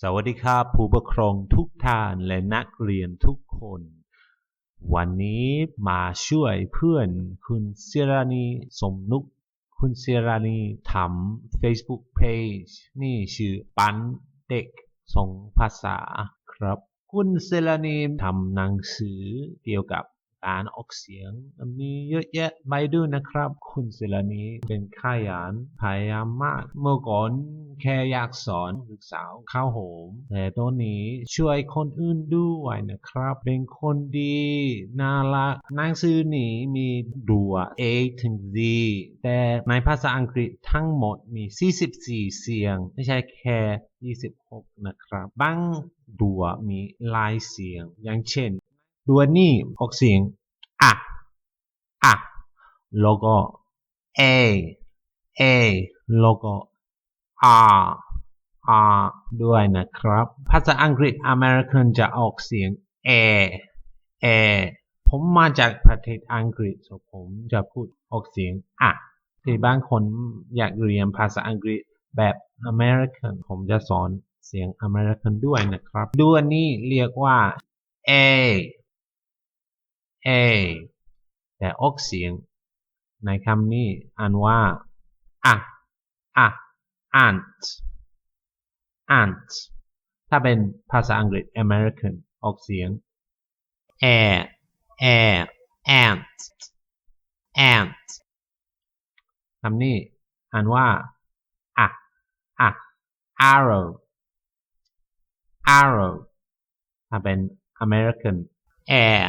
สวัสดีครับผู้ปกครองทุกท่านและนักเรียนทุกคนวันนี้มาช่วยเพื่อนคุณศิรานีสมนุกคุณศิรานีทำ Facebook Page นี่ชื่อปันเด็กส่งภาษาครับคุณศิรานีทำหนังสือเกี่ยวกับการออกเสียงมีเยอะแยะไปด้วยนะครับคุณศิรานีเป็นขยันพยายามมากเมื่อก่อนแค่อยากสอนลูกสาวข้าวหอมแต่ตอนนี้ช่วยคนอื่นด้วยนะครับเป็นคนดีน่ารักหนังสือนี้มีตัว A ถึง Z แต่ในภาษาอังกฤษทั้งหมดมี44เสียงไม่ใช่แค่26นะครับบางตัวมีหลายเสียงอย่างเช่นตัวนี้ออกเสียงอะแล้วก็ A แล้วก็ R ด้วยนะครับภาษาอังกฤษอเมริกันจะออกเสียง A ผมมาจากประเทศอังกฤษผมจะพูดออกเสียงที่บางคนอยากเรียนภาษาอังกฤษแบบอเมริกันผมจะสอนเสียงอเมริกันด้วยนะครับตัวนี้เรียกว่า A แต่ออกเสียงในคำนี้อ่านว่าant ถ้าเป็นภาษาอังกฤษ American ออกเสียง air ant คำนี้อ่านว่าarrow ถ้าเป็น American air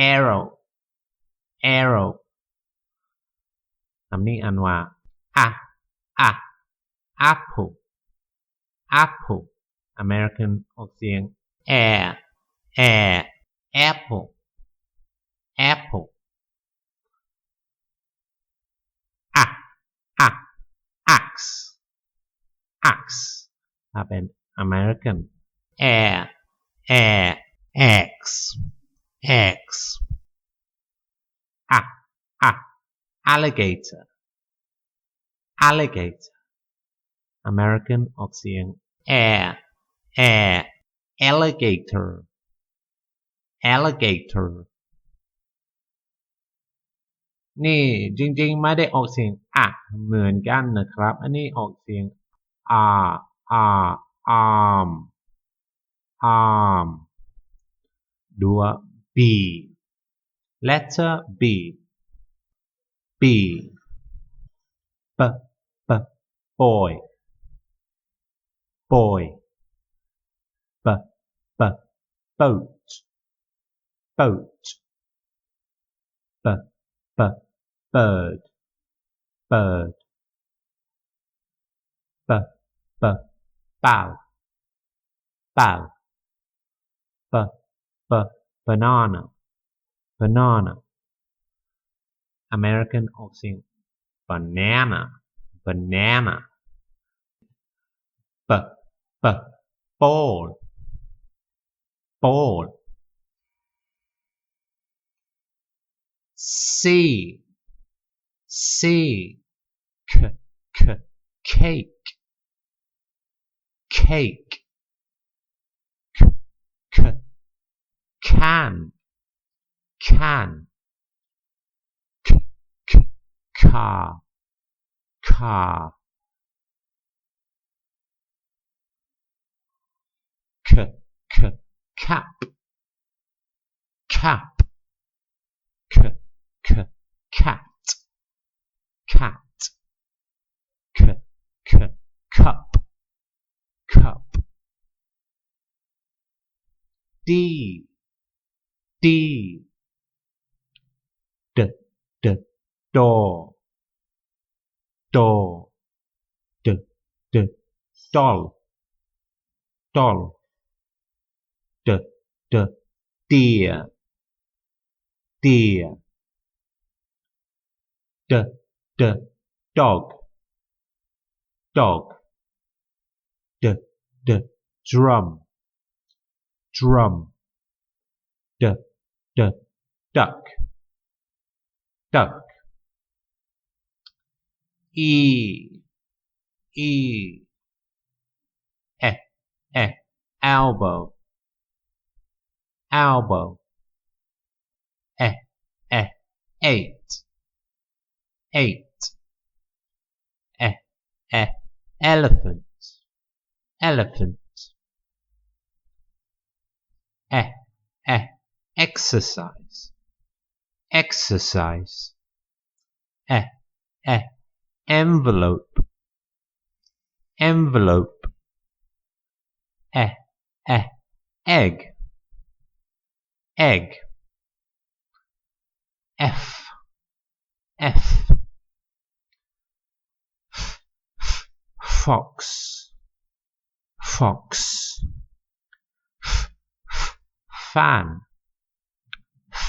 arrow คำนี้อ่านว่าapple American ออกเสียง air apple axe ถ้าเป็น American air axe alligator American ออกเสียง air alligator นี่จริงๆไม่ได้ออกเสียงเหมือนกันนะครับอันนี้ออกเสียง arm ดัว B letter B boy boat bird bow banana American ออกเสียง banana ball C cake can car cap cat cup D door doll deer dog drum duck E elbow elbow eight elephant elephant exercise exercise envelope envelope egg egg f fox fox fan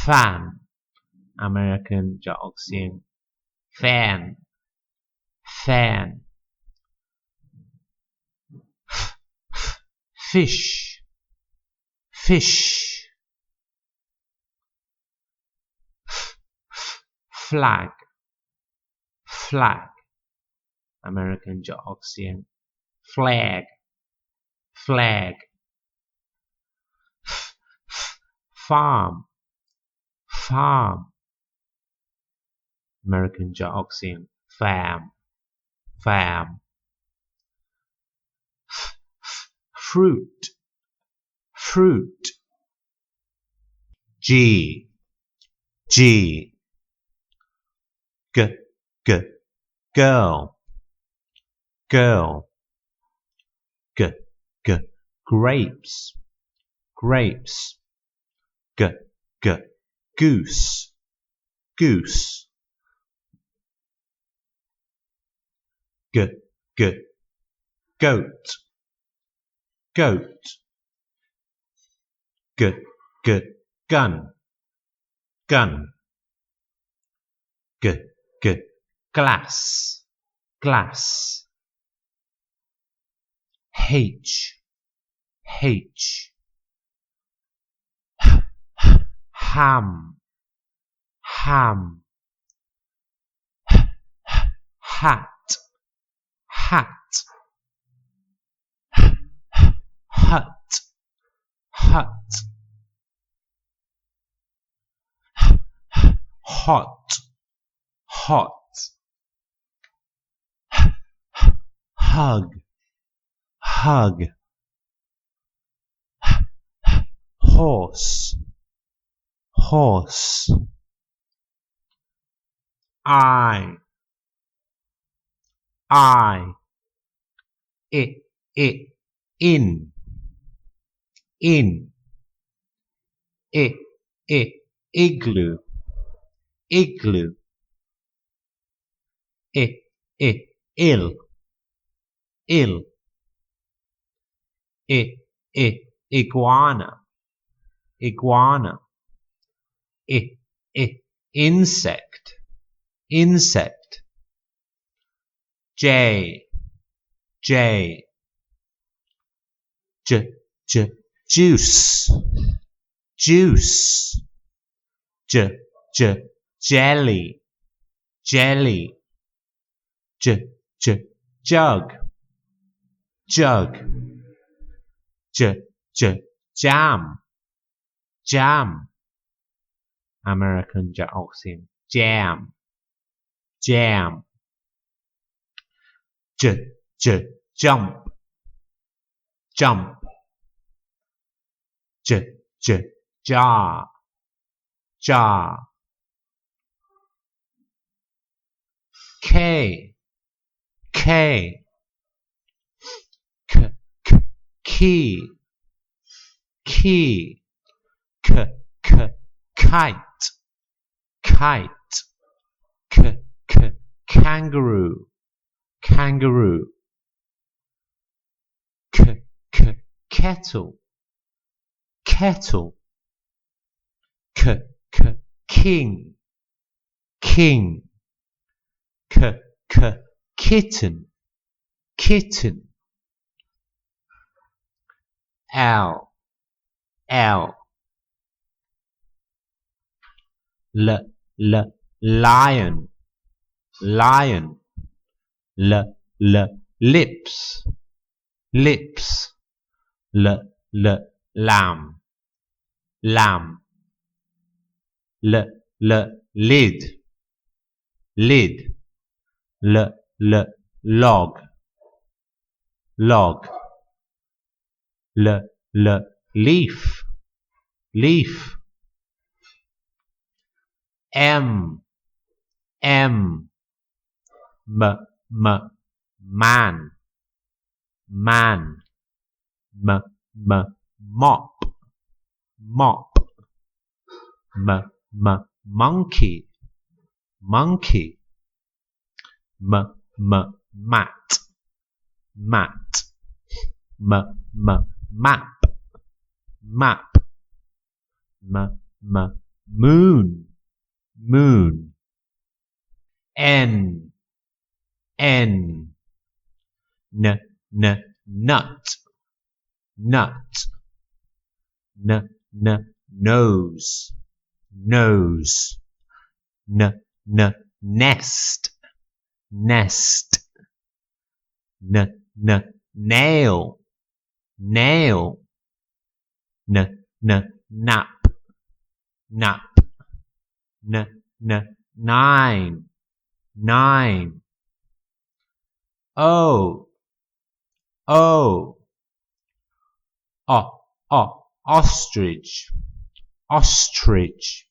fan American จะออกเสียง fan fan fish fish flag flag American จะออกเสียง flag flag farm farm American จะออกเสียง farm farm fruit fruit G G G G girl girl G G grapes grapes G G goose goose G G goat goat G G gun gun G G glass glass H H ham ham hat hat hut hut hot hot hug hug horse horse I it in igloo igloo ill iguana iguana insect insect J juice juice jelly jelly jug jug jam jam American จะออกเสียง jam jam jump jump jar jar key kite kangaroo kettle king kitten L lion lips lamb lamb lid lid log log leaf leaf m man man mop mop monkey monkey mat mat map map moon moon n nut nut nose nose nest nest nail nail nap nap nine nine ostrich ostrich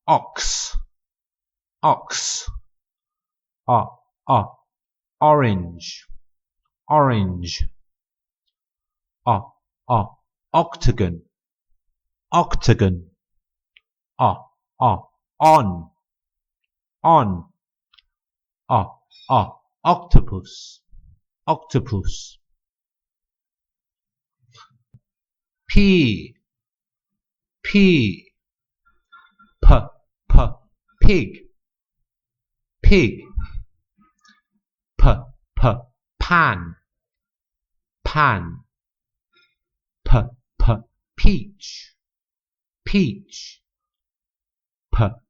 ox ox orange orange octagon octagon on octopus octopus p pig pig pan pan peach peach pot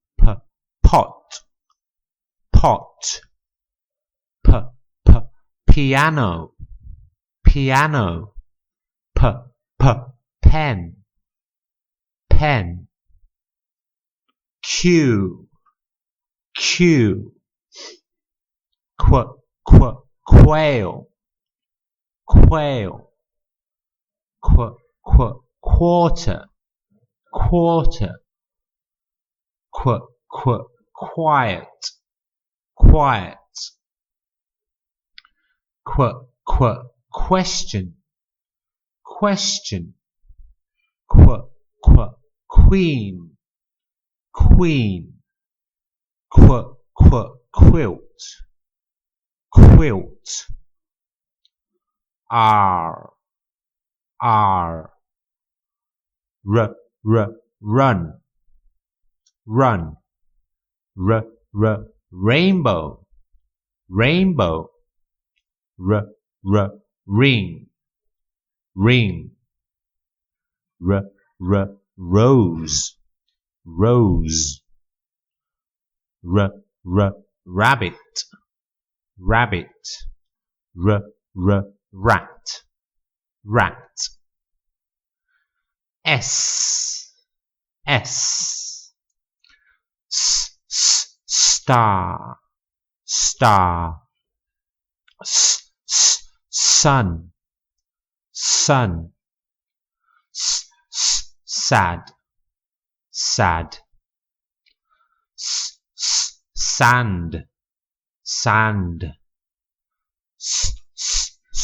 pot piano piano pen pen queue quail quail quarter quarter quiet quiet question question queen queen quilt quilt r run run rainbow rainbow ring ring rose rose rabbit rabbit rat rat s star star sun sun sad sad sand sand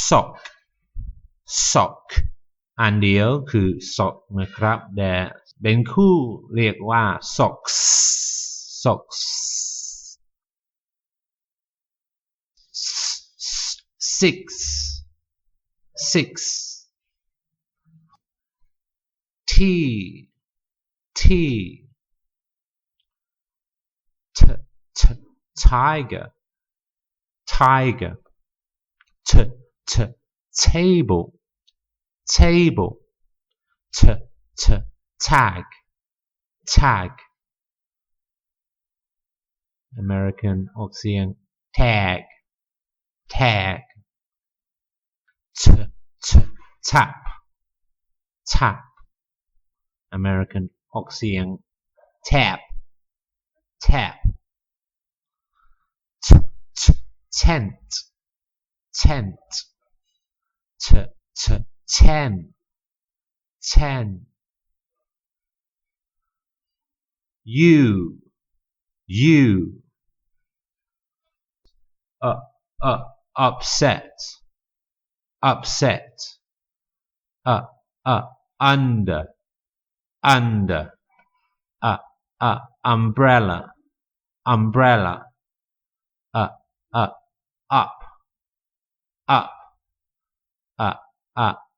sock sock อันเดียวคือ sock นะครับแต่เป็นคู่เรียกว่า socks socks six tea tiger table tag American ออกเสียง tag t t tap tap American ออกเสียง tap tap t t tent tent t t ten ten you upset upset under umbrella umbrella up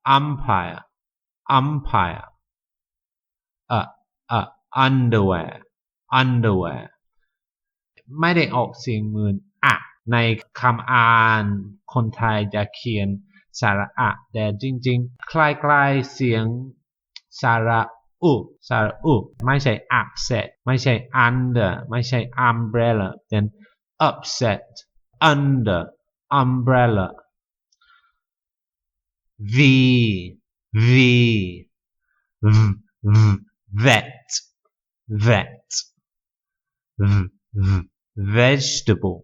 umpire umpire underwear underwear ไม่ได้ออกเสียงเหมือนอะในคำอ่านคนไทยจะเขียนสระอะแต่จริงๆคล้ายๆเสียงสระอุไม่ใช่ upset ไม่ใช่ under ไม่ใช่ umbrella เป็น upset under umbrella v vet vet vegetable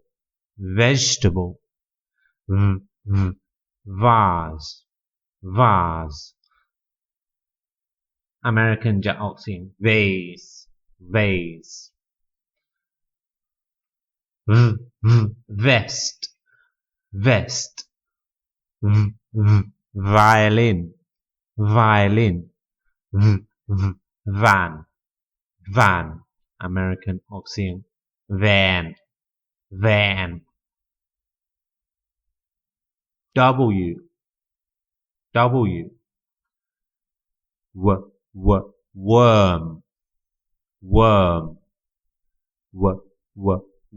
vegetable vase vase American จะออกเสียง vase vase vest vest violin violin van van American ออกเสียง van van W worm worm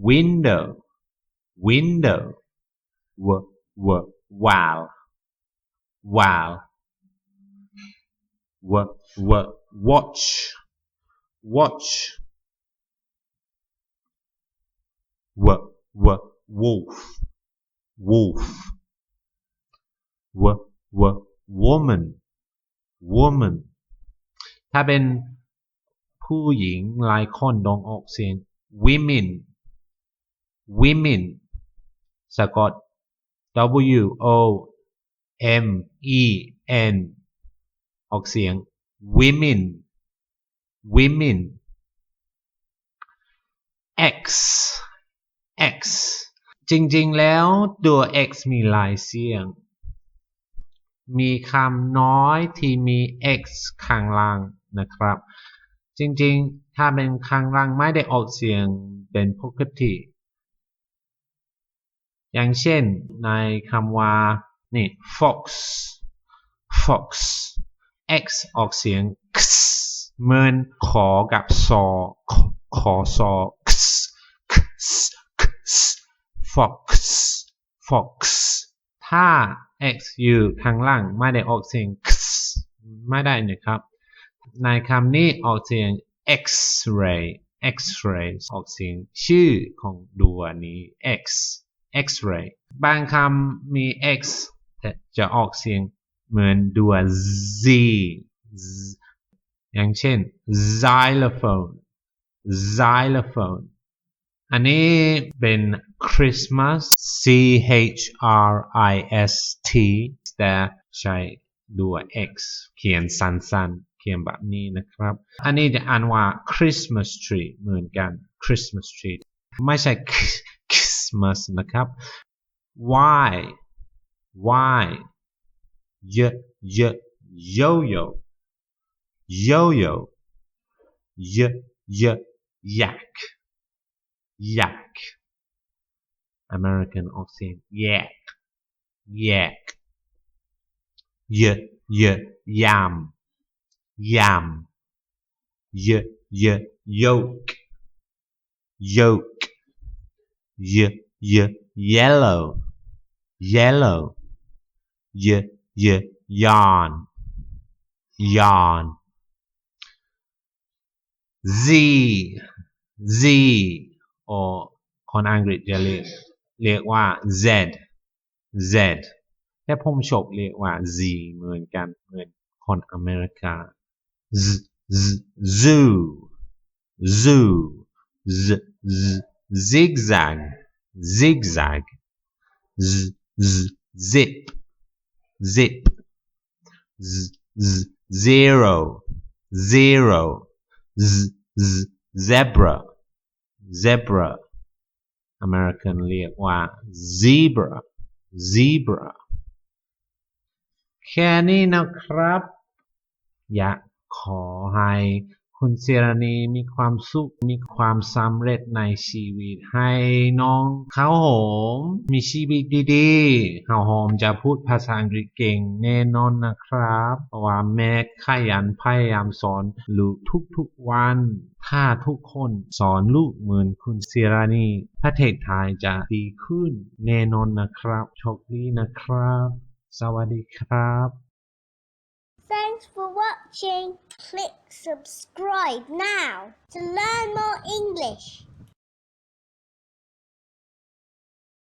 window window wow wow watch watch wolf wolf woman woman ถ้าเป็นผู้หญิงหลายคนต้องออกเสียง women women สะกด W O M E N ออกเสียง women women X X จริงๆแล้วตัว X มีหลายเสียงมีคำน้อยที่มี X ข้างล่างนะครับจริงๆถ้าเป็นข้างล่างไม่ได้ออกเสียงเป็นปกติอย่างเช่นในคำว่านี่ fox fox X ออกเสียง x เหมือนขอกับซอขอซอ x fox fox ถ้า x อยู่ข้างล่างไม่ได้ออกเสียง x ไม่ได้นะครับในคำนี้ออกเสียง x-ray x-ray ออกเสียงชื่อของตัวนี้ x x-ray บางคำมี x แต่จะออกเสียงเหมือนตัว z อย่างเช่น xylophone xylophone อันนี้เป็น Christmas CHRIST แต่ใช้ตัว X เขียนสั้นๆเขียนแบบนี้นะครับอันนี้จะอ่านว่า Christmas tree เหมือนกัน Christmas tree ไม่ใช่ Christmas นะครับ Y yo-yo yo-yo yak yak American ออกเสียง yak yak yam yam yoke yoke yellow yellow yarn yarn z โอคนอังกฤษจะเรียกว่า z แต่ผมชอบเรียกว่า Z เหมือนกันเหมือนคนอเมริกา Z Z zoo zoo Z Z zigzag zigzag Z Z zip zip Z Z zero zero Z Z zebra zebra American เรียกว่า zebra zebra แค่นี้นะครับอยากขอให้คุณเสรณีมีความสุขมีความสำเร็จในชีวิตให้น้องข้าวหอมมีชีวิตดีๆข้าวหอมจะพูดภาษาอังกฤษเก่งแน่นอนนะครับเพราะว่าแม่ขยันพยายามสอนลูกทุกๆวันถ้าทุกคนสอนลูกเหมือนคุณเสรณีประเทศไทยจะดีขึ้นแน่นอนนะครับโชคดีนะครับสวัสดีครับ Thanks for watching. Click subscribe now to learn more English.